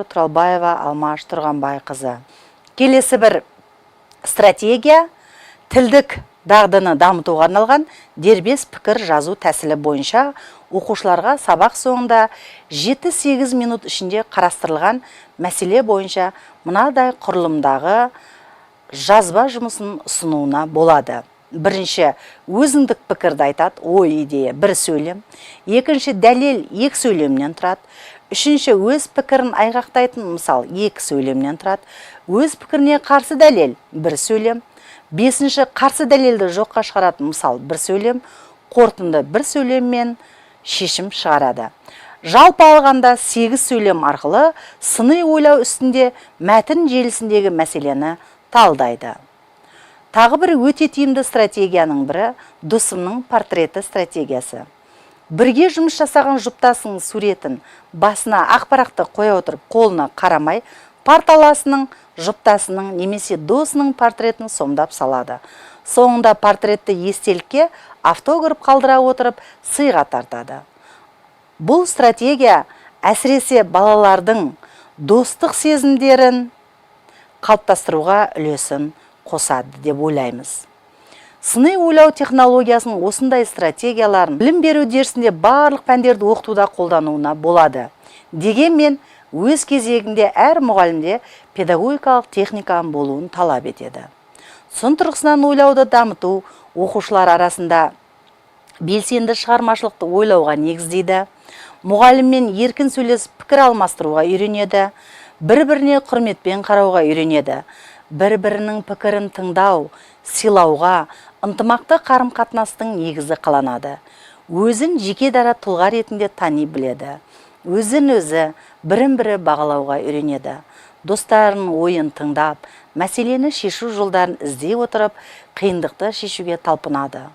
Туралбаева Алмаш Тұрғанбайқызы. Келесі бір стратегия тілдік дағдыны дамытуға арналған дербес пікір жазу тәсілі бойынша оқушыларға сабақ соңында 7-8 минут ішінде қарастырылған мәселе бойынша мынадай құрылымдағы жазба жұмысын ұсынуына болады. Бірінші, өзіндік пікірді айтады, ой, идея, бір сөйлем. Екінші, дәлел, екі сөйлемнен тұрады. Үшінші, өз пікірін айғақтайтын, мысал, екі сөйлемнен тұрады. Өз пікіріне қарсы дәлел, бір сөйлем. Бесінші, қарсы дәлелді жоққа шығаратын, мысал, бір сөйлем. Қорытынды бір сөйлеммен шешім шығарады. Жалпы алғанда 8 сөйлем арқылы сыни ойлау үстінде мәтін желісіндегі мәселені талдайды. Тағы бір өте тиімді стратегияның бірі досымның портреті стратегиясы. Бірге жұмыс жасаған жұптасының суретін басына ақпарақты қоя отырып қолына қарамай, парталасының, жұптасының немесе досының портретін сомдап салады. Соңында портретті естелікке автограф қалдыра отырып сыйға тартады. Бұл стратегия әсіресе балалардың достық сезімдерін қалыптастыруға үлесін қосады деп ойлаймыз. Сыни ойлау технологиясының осындай стратегияларын білім беру дерсінде барлық пәндерді оқытуда қолдануына болады. Дегенмен, өз кезегінде әр мұғалімде педагогикалық техниканың болуын талап етеді. Сын тұрғысынан ойлауды дамыту оқушылар арасында белсенді шығармашылықты ойлауға негіздейді. Мұғаліммен еркін сөйлесіп пікір алмастыруға үйренеді. Бір-біріне құрметпен қарауға үйренеді. Бір-бірінің пікірін тыңдау, сыйлауға, ынтымақты қарым-қатынастың негізі қаланады. Өзін жеке дара тұлға ретінде тани біледі. Өзін-өзі, бірін-бірі бағалауға үйренеді. Достарының ойын тыңдап, мәселені шешу жолдарын іздей отырып, қиындықты шешуге талпынады.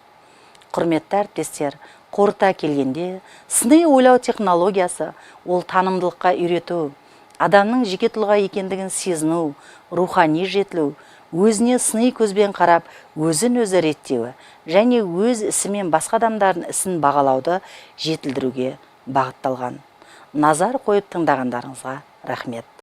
Құрметті әріптестер, қорыта келгенде, сыни ойлау технологиясы ол танымдылыққа үйрету, адамның жеке тұлға екендігін сезіну, рухани жетілу, өзіне сыни көзбен қарап, өзін өзі реттеуі және өз ісі мен басқа адамдардың ісін бағалауды жетілдіруге бағытталған. Назар қойып тыңдағандарыңызға рахмет.